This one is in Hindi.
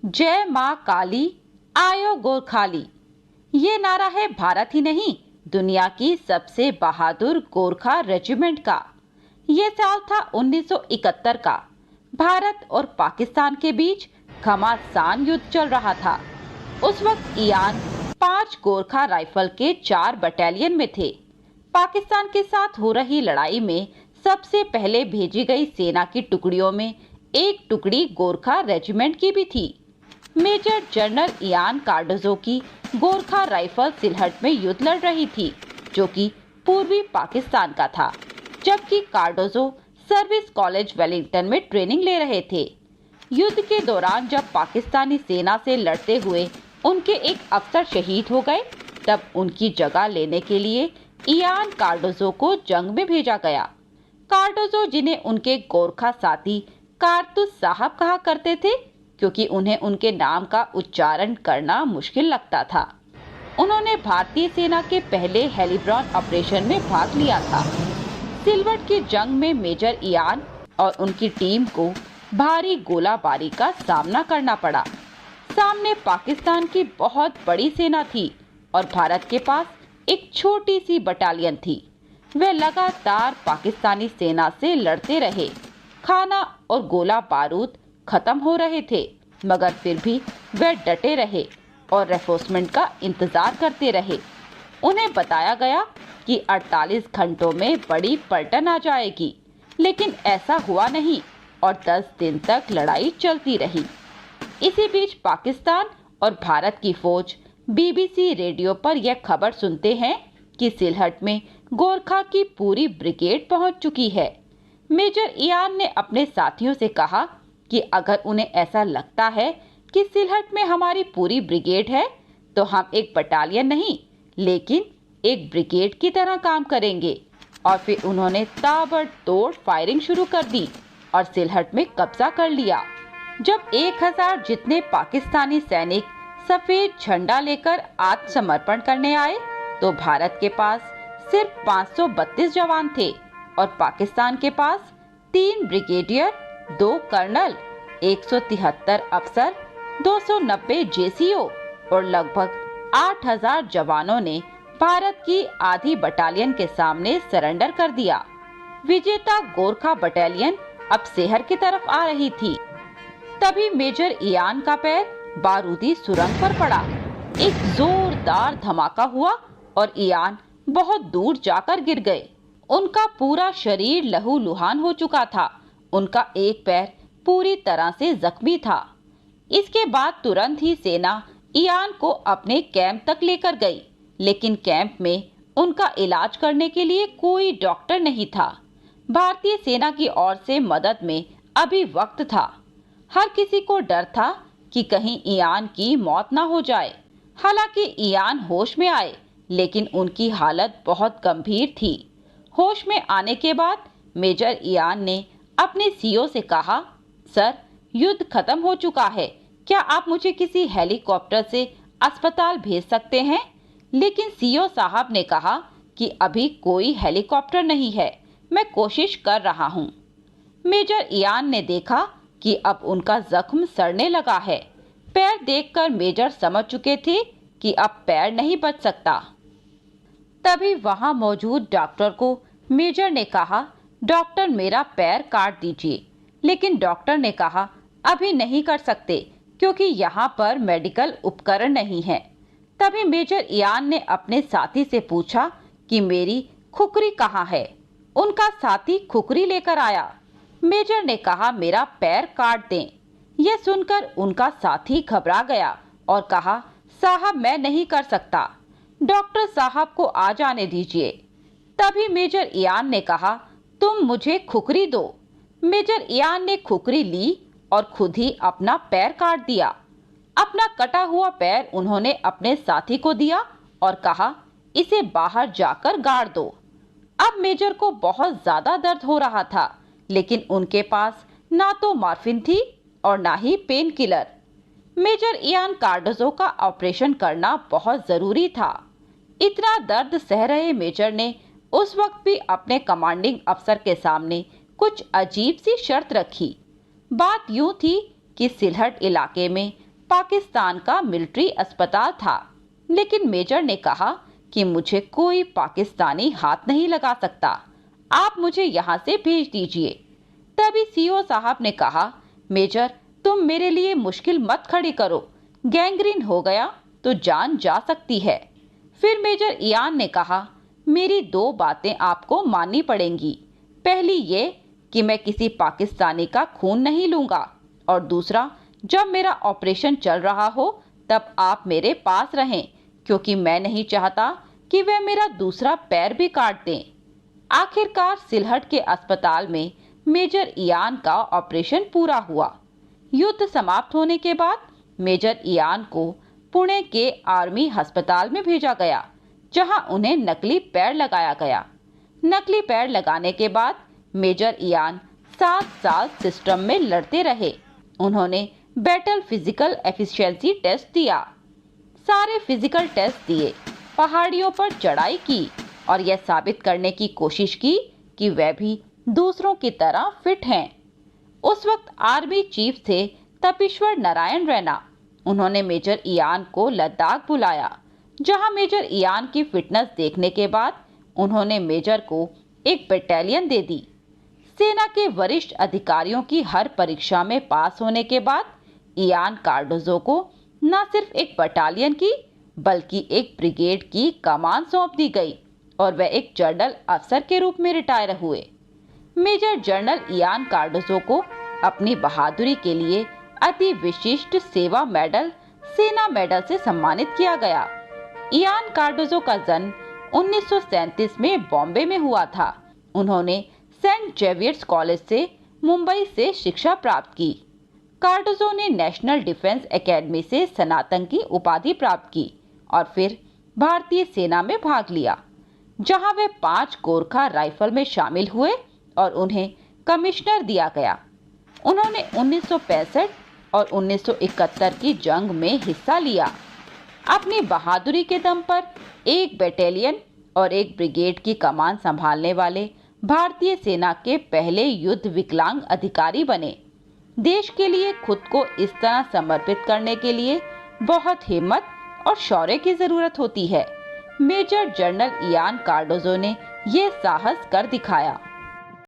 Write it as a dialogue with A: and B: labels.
A: जय माँ काली, आयो गोरखाली। ये नारा है भारत ही नहीं, दुनिया की सबसे बहादुर गोरखा रेजिमेंट का। ये साल था 1971 का। भारत और पाकिस्तान के बीच घमासान युद्ध चल रहा था। उस वक्त ईयान 5 गोरखा राइफल के 4 बटालियन में थे। पाकिस्तान के साथ हो रही लड़ाई में सबसे पहले भेजी गई सेना की टुकड़ियों में एक टुकड़ी गोरखा रेजिमेंट की भी थी। मेजर जनरल ईयान कार्डोजो की गोरखा राइफल सिलहट में युद्ध लड़ रही थी, जो कि पूर्वी पाकिस्तान का था, जबकि कार्डोजो सर्विस कॉलेज वेलिंगटन में ट्रेनिंग ले रहे थे। युद्ध के दौरान जब पाकिस्तानी सेना से लड़ते हुए उनके एक अफसर शहीद हो गए, तब उनकी जगह लेने के लिए ईयान कार्डोजो को जंग में भेजा गया। कार्डोजो, जिन्हें उनके गोरखा साथी कारतूस साहब कहा करते थे, क्योंकि उन्हें उनके नाम का उच्चारण करना मुश्किल लगता था, उन्होंने भारतीय सेना के पहले हेलिब्रॉन ऑपरेशन में भाग लिया था। सिलवट की जंग में मेजर ईयान और उनकी टीम को भारी गोलाबारी का सामना करना पड़ा। सामने पाकिस्तान की बहुत बड़ी सेना थी और भारत के पास एक छोटी सी बटालियन थी। वे लगातार पाकिस्तानी सेना से लड़ते रहे। खाना और गोला बारूद खत्म हो रहे थे, मगर फिर भी वे डटे रहे और रेफोर्समेंट का इंतजार करते रहे। उन्हें बताया गया कि 48 घंटों में बड़ी पलटन आ जाएगी, लेकिन ऐसा हुआ नहीं और 10 दिन तक लड़ाई चलती रही। इसी बीच पाकिस्तान और भारत की फौज बीबीसी रेडियो पर यह खबर सुनते हैं कि सिलहट में गोरखा की पूरी ब्रिगेड पहुंच चुकी है। मेजर ईयान ने अपने साथियों से कहा कि अगर उन्हें ऐसा लगता है कि सिलहट में हमारी पूरी ब्रिगेड है, तो हम एक बटालियन नहीं, लेकिन एक ब्रिगेड की तरह काम करेंगे। और फिर उन्होंने ताबड़तोड़ फायरिंग शुरू कर दी और सिलहट में कब्जा कर लिया। जब 1000 जितने पाकिस्तानी सैनिक सफेद झंडा लेकर आत्मसमर्पण करने आए, तो भारत के पास सिर्फ 532 जवान थे और पाकिस्तान के पास 3 ब्रिगेडियर, 2 कर्नल, 173 अफसर, 290 जेसीओ और लगभग 8000 जवानों ने भारत की आधी बटालियन के सामने सरेंडर कर दिया। विजेता गोरखा बटालियन अब शहर की तरफ आ रही थी। तभी मेजर ईयान का पैर बारूदी सुरंग पर पड़ा। एक जोरदार धमाका हुआ और ईयान बहुत दूर जाकर गिर गए। उनका पूरा शरीर लहूलुहान हो चुका था। उनका एक पैर पूरी तरह से जख्मी था। इसके बाद तुरंत ही सेना ईयान को अपने कैंप तक लेकर गई, लेकिन कैंप में उनका इलाज करने के लिए कोई डॉक्टर नहीं था। भारतीय सेना की ओर से मदद में अभी वक्त था। हर किसी को डर था कि कहीं ईयान की मौत ना हो जाए। हालांकि ईयान होश में आए, लेकिन उनकी हालत बहुत गंभीर थी। होश में आने के बाद मेजर ईयान ने अपने सीओ से कहा, सर, युद्ध खत्म हो चुका है, क्या आप मुझे किसी हेलीकॉप्टर से अस्पताल भेज सकते हैं? लेकिन सीओ साहब ने कहा कि अभी कोई हेलीकॉप्टर नहीं है, मैं कोशिश कर रहा हूँ। मेजर ईयान ने देखा कि अब उनका जख्म सड़ने लगा है। पैर देखकर मेजर समझ चुके थे कि अब पैर नहीं बच सकता। तभी वहां मौजूद डॉक्टर को मेजर ने कहा, डॉक्टर, मेरा पैर काट दीजिए। लेकिन डॉक्टर ने कहा, अभी नहीं कर सकते, क्योंकि यहाँ पर मेडिकल उपकरण नहीं है। तभी मेजर ईयान ने अपने साथी से पूछा कि मेरी खुकरी कहाँ है। उनका साथी खुकरी लेकर आया। मेजर ने कहा, मेरा पैर काट दें। यह सुनकर उनका साथी घबरा गया और कहा, साहब, मैं नहीं कर सकता, डॉक्टर साहब को आ जाने दीजिए। तभी मेजर ईयान ने कहा, तुम मुझे खुकरी दो। मेजर ईयान ने खुकरी ली और खुद ही अपना पैर काट दिया। अपना कटा हुआ पैर उन्होंने अपने साथी को दिया और कहा, इसे बाहर जाकर गाड़ दो। अब मेजर को बहुत ज्यादा दर्द हो रहा था, लेकिन उनके पास ना तो मॉर्फिन थी और ना ही painkiller. Major Ian Cardozo का ऑपरेशन करना बहुत जरूरी था। इतना दर्द सह रहे मेजर ने उस वक्त भी अपने कमांडिंग अफसर के सामने कुछ अजीब सी शर्त रखी। बात यूं थी कि सिलहट इलाके में पाकिस्तान का मिलिट्री अस्पताल था, लेकिन मेजर ने कहा कि मुझे कोई पाकिस्तानी हाथ नहीं लगा सकता, आप मुझे यहाँ से भेज दीजिए। तभी सीओ साहब ने कहा, मेजर तुम मेरे लिए मुश्किल मत खड़ी करो, गैंग्रीन हो गया तो जान जा सकती है। फिर मेजर इयान ने कहा, मेरी दो बातें आपको माननी पड़ेंगी। पहली ये कि मैं किसी पाकिस्तानी का खून नहीं लूंगा, और दूसरा, जब मेरा ऑपरेशन चल रहा हो तब आप मेरे पास रहें, क्योंकि मैं नहीं चाहता कि वे मेरा दूसरा पैर भी काट दें। आखिरकार सिलहट के अस्पताल में मेजर इयान का ऑपरेशन पूरा हुआ। युद्ध समाप्त होने के बाद मेजर इयान को पुणे के आर्मी अस्पताल में भेजा गया, जहां उन्हें नकली पैर लगाया गया। नकली पैर लगाने के बाद मेजर इयान 7 साल सिस्टम में लड़ते रहे। उन्होंने बैटल फिजिकल एफिशिएंसी टेस्ट दिया, सारे फिजिकल टेस्ट दिए, पहाड़ियों पर चढ़ाई की और यह साबित करने की कोशिश की कि वह भी दूसरों की तरह फिट हैं। उस वक्त आर्मी चीफ थे तपेश्वर नारायण रैना। उन्होंने मेजर इयान को लद्दाख बुलाया, जहां मेजर इयान की फिटनेस देखने के बाद उन्होंने मेजर को एक बटालियन दे दी। सेना के वरिष्ठ अधिकारियों की हर परीक्षा में पास होने के बाद इयान कार्डोजो को न सिर्फ एक बटालियन की बल्कि एक ब्रिगेड की कमान सौंप दी गई और वह एक जनरल अफसर के रूप में रिटायर हुए। मेजर जनरल इयान कार्डोजो को अपनी बहादुरी के लिए अति विशिष्ट सेवा मेडल, सेना मेडल से सम्मानित किया गया। इयान कार्डोजो का जन्म 1937 में बॉम्बे में हुआ था। उन्होंने सेंट जेवियर्स कॉलेज से मुंबई से शिक्षा प्राप्त की। कार्डोजो ने नेशनल डिफेंस एकेडमी से स्नातक की उपाधि प्राप्त की और फिर भारतीय सेना में भाग लिया, जहां वे 5 गोरखा राइफल में शामिल हुए और उन्हें कमिश्नर दिया गया। उन्होंने 1965 और 1971 की जंग में हिस्सा लिया। अपनी बहादुरी के दम पर एक बटालियन और एक ब्रिगेड की कमान संभालने वाले भारतीय सेना के पहले युद्ध विकलांग अधिकारी बने। देश के लिए खुद को इस तरह समर्पित करने के लिए बहुत हिम्मत और शौर्य की जरूरत होती है। मेजर जनरल इयान कार्डोजो ने यह साहस कर दिखाया।